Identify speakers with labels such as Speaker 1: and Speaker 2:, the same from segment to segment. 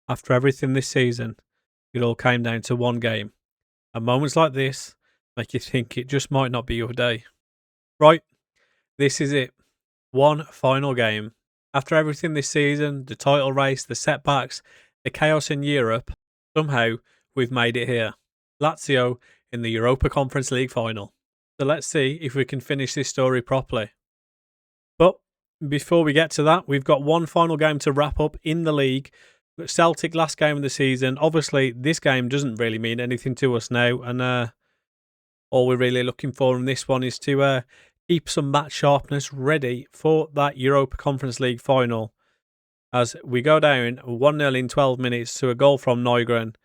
Speaker 1: After everything this season, it all came down to one game. And moments like this make you think it just might not be your day. Right, this is it. One final game. After everything this season, the title race, the setbacks, the chaos in Europe, somehow we've made it here. Lazio in the Europa Conference League Final. So let's see if we can finish this story properly. But before we get to that, we've got one final game to wrap up in the league. Celtic, last game of the season. Obviously, this game doesn't really mean anything to us now, and all we're really looking for in this one is to keep some match sharpness ready for that Europa Conference League final. As we go down 1-0 in 12 minutes to a goal from Nygren.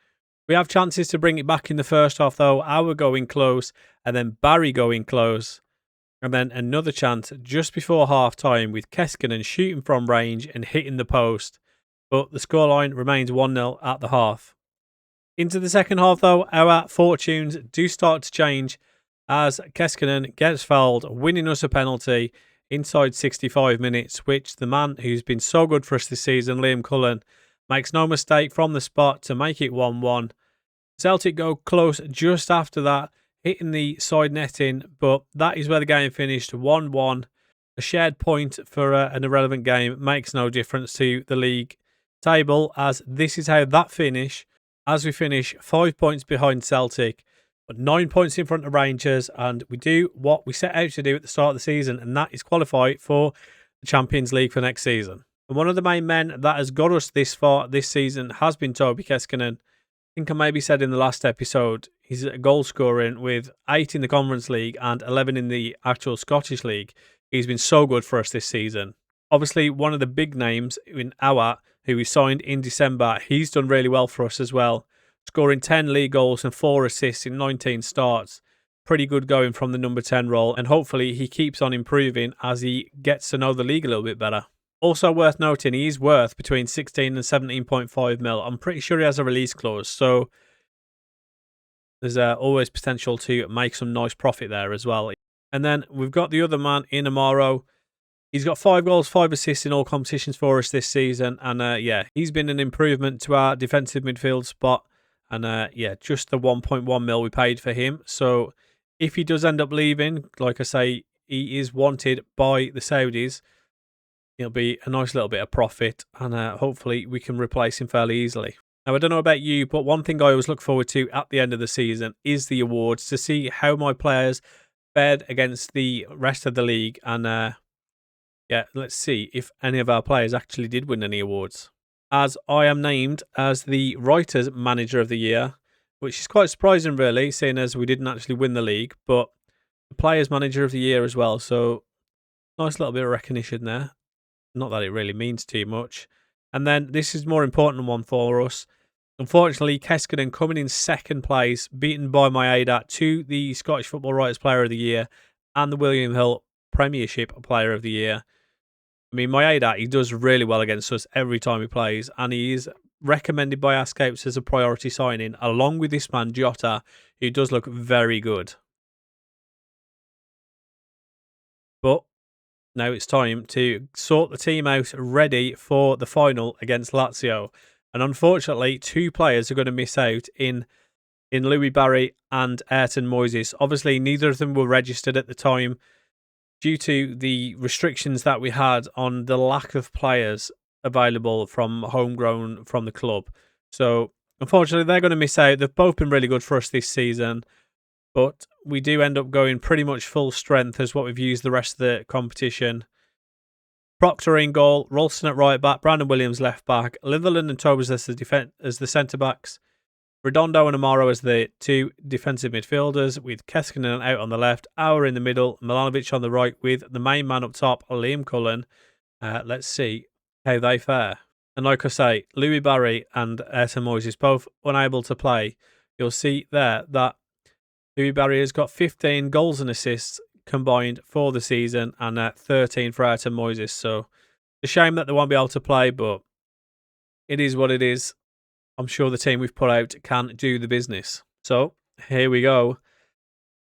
Speaker 1: We have chances to bring it back in the first half, though. Our going close, and then Barry going close. And then another chance just before half-time with Keskinen shooting from range and hitting the post. But the scoreline remains 1-0 at the half. Into the second half, though, our fortunes do start to change as Keskinen gets fouled, winning us a penalty inside 65 minutes, which the man who's been so good for us this season, Liam Cullen, makes no mistake from the spot to make it 1-1. Celtic go close just after that, hitting the side netting, but that is where the game finished 1-1. A shared point for an irrelevant game makes no difference to the league table, as this is how that finish, as we finish 5 points behind Celtic, but 9 points in front of Rangers, and we do what we set out to do at the start of the season, and that is qualify for the Champions League for next season. And one of the main men that has got us this far this season has been Toby Keskinen. I think I maybe said in the last episode, he's a goal scoring with 8 in the Conference League and 11 in the actual Scottish League. He's been so good for us this season. Obviously, one of the big names in who we signed in December, he's done really well for us as well, scoring 10 league goals and 4 assists in 19 starts. Pretty good going from the number 10 role, and hopefully he keeps on improving as he gets to know the league a little bit better. Also worth noting, he is worth between 16 and 17.5 mil. I'm pretty sure he has a release clause, so there's always potential to make some nice profit there as well. And then we've got the other man in Amaro. He's got 5 goals, 5 assists in all competitions for us this season. And he's been an improvement to our defensive midfield spot. And just the 1.1 mil we paid for him. So if he does end up leaving, like I say, he is wanted by the Saudis. It'll be a nice little bit of profit. And hopefully we can replace him fairly easily. Now, I don't know about you, but one thing I always look forward to at the end of the season is the awards, to see how my players fared against the rest of the league. And let's see if any of our players actually did win any awards. As I am named as the Writers' Manager of the Year, which is quite surprising really, seeing as we didn't actually win the league, but the Players' Manager of the Year as well. So, nice little bit of recognition there. Not that it really means too much. And then this is more important one for us. Unfortunately, Keskinen coming in second place, beaten by my ADAT to the Scottish Football Writers Player of the Year and the William Hill Premiership Player of the Year. I mean, my ADAT, he does really well against us every time he plays, and he is recommended by our scouts as a priority signing, along with this man, Jota, who does look very good. But now it's time to sort the team out ready for the final against Lazio. And unfortunately, 2 players are going to miss out in Louis Barry and Ayrton Moises. Obviously, neither of them were registered at the time due to the restrictions that we had on the lack of players available from homegrown from the club. So, unfortunately, they're going to miss out. They've both been really good for us this season, but we do end up going pretty much full strength as what we've used the rest of the competition. Proctor in goal, Ralston at right back, Brandon Williams left back, Litherland and Tobes as the centre backs, Redondo and Amaro as the 2 defensive midfielders, with Keskinen out on the left, Auer in the middle, Milanovic on the right, with the main man up top, Liam Cullen. Let's see how they fare. And like I say, Louis Barry and Ayrton Moises both unable to play. You'll see there that Louis Barry has got 15 goals and assists combined for the season, and 13 for Ayrton Moises. So, it's a shame that they won't be able to play, but it is what it is. I'm sure the team we've put out can do the business. So, here we go.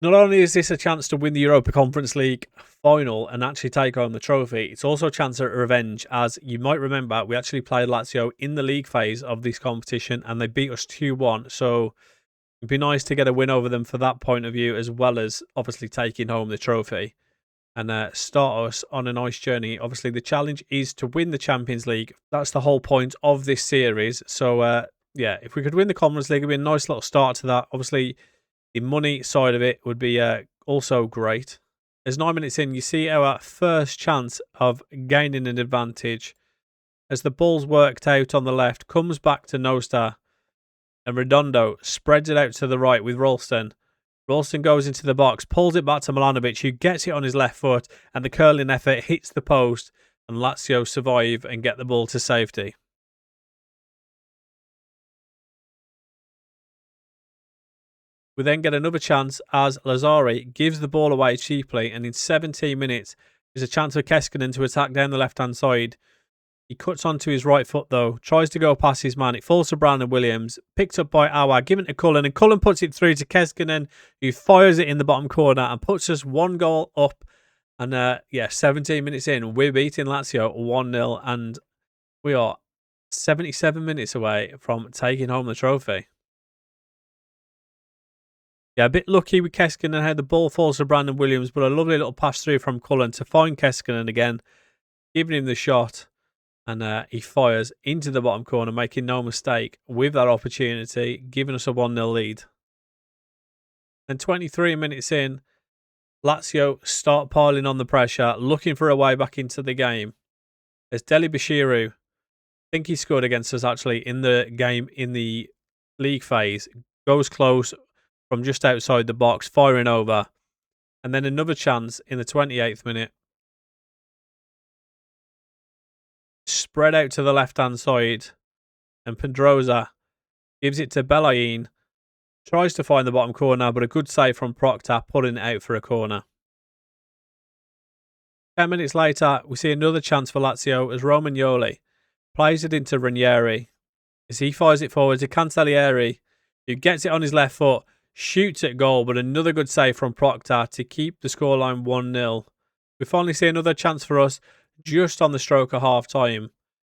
Speaker 1: Not only is this a chance to win the Europa Conference League Final and actually take home the trophy, it's also a chance at revenge. As you might remember, we actually played Lazio in the league phase of this competition and they beat us 2-1. So it'd be nice to get a win over them for that point of view, as well as obviously taking home the trophy and start us on a nice journey. Obviously, the challenge is to win the Champions League. That's the whole point of this series. So, yeah, if we could win the Conference League, it'd be a nice little start to that. Obviously, the money side of it would be also great. As 9 minutes in, you see our first chance of gaining an advantage. As the ball's worked out on the left, comes back to Nostar, and Redondo spreads it out to the right with Ralston. Ralston goes into the box, pulls it back to Milanovic, who gets it on his left foot, and the curling effort hits the post, and Lazio survive and get the ball to safety. We then get another chance as Lazzari gives the ball away cheaply, and in 17 minutes, there's a chance for Keskinen to attack down the left-hand side. He cuts onto his right foot though, tries to go past his man. It falls to Brandon Williams, picked up by Awa, given to Cullen, and Cullen puts it through to Keskinen, who fires it in the bottom corner and puts us 1 goal up. And yeah, 17 minutes in, we're beating Lazio 1-0, and we are 77 minutes away from taking home the trophy. Yeah, a bit lucky with Keskinen how the ball falls to Brandon Williams, but a lovely little pass through from Cullen to find Keskinen again, giving him the shot. And he fires into the bottom corner, making no mistake with that opportunity, giving us a 1-0 lead. And 23 minutes in, Lazio start piling on the pressure, looking for a way back into the game. As Deli Bashiru, I think he scored against us actually in the game in the league phase, goes close from just outside the box, firing over. And then another chance in the 28th minute. Spread out to the left-hand side. And Pedrosa gives it to Bellain. Tries to find the bottom corner, but a good save from Proctor, pulling it out for a corner. 10 minutes later, we see another chance for Lazio as Romagnoli plays it into Ranieri. As he fires it forward to Cancellieri, who gets it on his left foot, shoots at goal, but another good save from Proctor to keep the scoreline 1-0. We finally see another chance for us just on the stroke of half-time,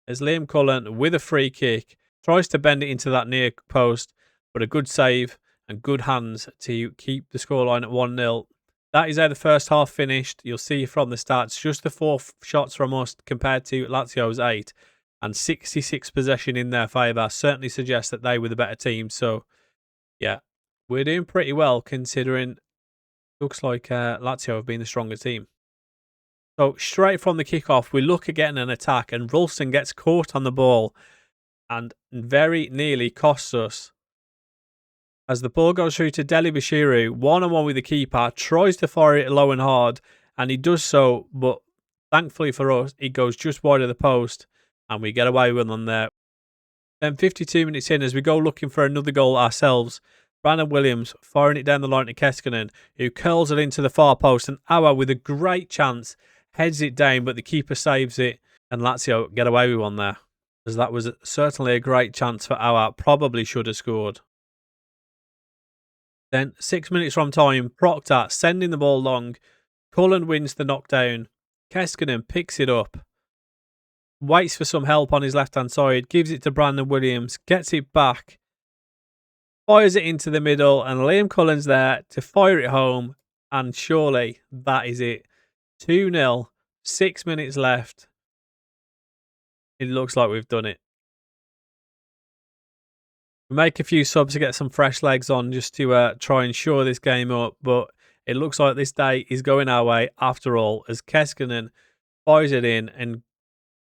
Speaker 1: as Liam Cullen, with a free kick, tries to bend it into that near post, but a good save and good hands to keep the scoreline at 1-0. That is how the first half finished. You'll see from the stats, just the 4 shots from us compared to Lazio's 8, and 66 possession in their favour certainly suggests that they were the better team. So, yeah, we're doing pretty well considering looks like Lazio have been the stronger team. So straight from the kickoff, we look at getting an attack, and Ralston gets caught on the ball and very nearly costs us. As the ball goes through to Deli Bashiru, one-on-one with the keeper, tries to fire it low and hard, and he does so, but thankfully for us, it goes just wide of the post, and we get away with one there. Then 52 minutes in, as we go looking for another goal ourselves, Brandon Williams firing it down the line to Keskinen, who curls it into the far post, and Awa with a great chance heads it down, but the keeper saves it, and Lazio get away with one there, as that was certainly a great chance for Awa, probably should have scored. Then 6 minutes from time, Proctor sending the ball long, Cullen wins the knockdown, Keskinen picks it up, waits for some help on his left-hand side, gives it to Brandon Williams, gets it back, fires it into the middle, and Liam Cullen's there to fire it home, and surely that is it. 2-0, 6 minutes left. It looks like we've done it. We make a few subs to get some fresh legs on just to try and shore this game up, but it looks like this day is going our way after all, as Keskinen fires it in, and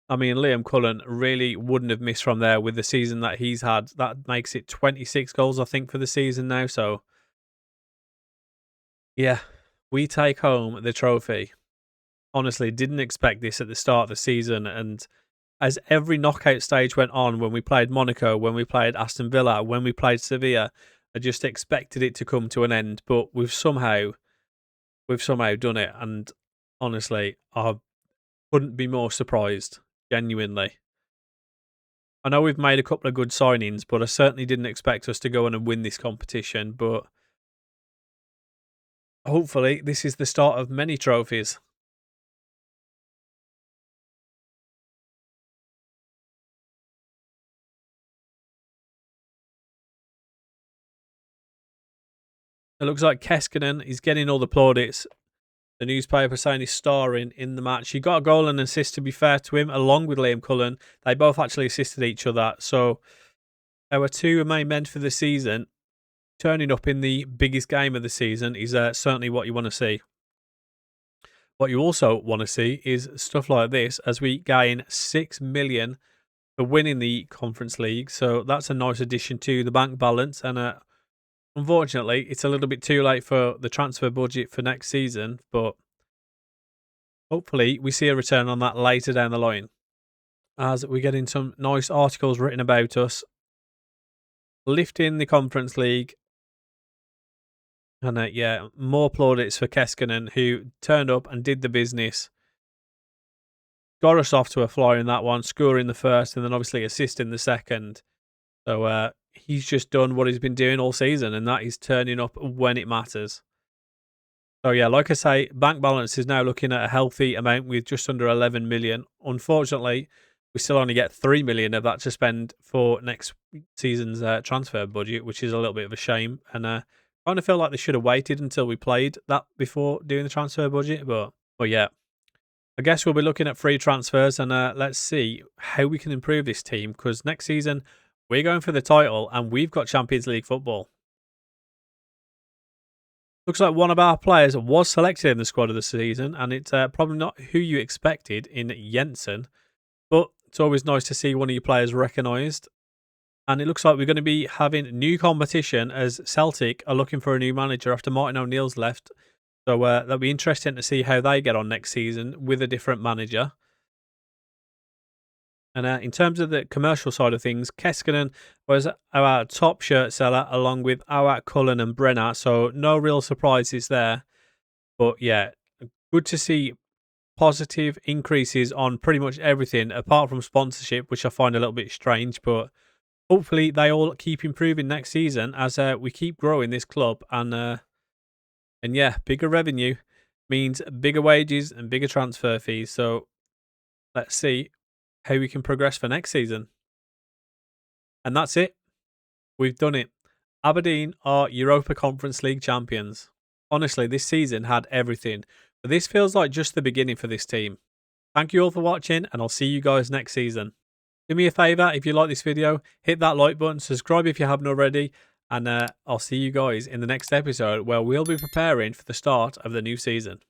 Speaker 1: I mean, Liam Cullen really wouldn't have missed from there with the season that he's had. That makes it 26 goals, I think, for the season now. So, yeah, we take home the trophy. Honestly, didn't expect this at the start of the season. And as every knockout stage went on, when we played Monaco, when we played Aston Villa, when we played Sevilla, I just expected it to come to an end. But we've somehow done it. And honestly, I couldn't be more surprised. Genuinely. I know we've made a couple of good signings, but I certainly didn't expect us to go on and win this competition. But Hopefully, this is the start of many trophies. It looks like Keskinen is getting all the plaudits. The newspaper saying he's starring in the match. He got a goal and assist, to be fair to him, along with Liam Cullen. They both actually assisted each other. So our two main men for the season turning up in the biggest game of the season is certainly what you want to see. What you also want to see is stuff like this as we gain 6 million for winning the Conference League. So that's a nice addition to the bank balance. And unfortunately, it's a little bit too late for the transfer budget for next season. But hopefully, we see a return on that later down the line, as we're getting some nice articles written about us lifting the Conference League. And yeah, more plaudits for Keskinen, who turned up and did the business. Got us off to a flyer in that one, scoring the first and then obviously assisting the second. So he's just done what he's been doing all season, and that is turning up when it matters. So yeah, like I say, bank balance is now looking at a healthy amount with just under 11 million. Unfortunately, we still only get 3 million of that to spend for next season's transfer budget, which is a little bit of a shame. And I kind of feel like they should have waited until we played that before doing the transfer budget. But yeah, I guess we'll be looking at free transfers, and let's see how we can improve this team, because next season we're going for the title and we've got Champions League football. Looks like one of our players was selected in the squad of the season, and it's probably not who you expected in Jensen, but it's always nice to see one of your players recognised. And it looks like we're going to be having new competition as Celtic are looking for a new manager after Martin O'Neill's left. So that'll be interesting to see how they get on next season with a different manager. And in terms of the commercial side of things, Keskinen was our top shirt seller along with our Cullen and Brenner. So no real surprises there. But yeah, good to see positive increases on pretty much everything apart from sponsorship, which I find a little bit strange. But hopefully they all keep improving next season as we keep growing this club. And yeah, bigger revenue means bigger wages and bigger transfer fees. So let's see how we can progress for next season. And that's it. We've done it. Aberdeen are Europa Conference League champions. Honestly, this season had everything, but this feels like just the beginning for this team. Thank you all for watching, and I'll see you guys next season. Do me a favour, if you like this video, hit that like button, subscribe if you haven't already, and I'll see you guys in the next episode where we'll be preparing for the start of the new season.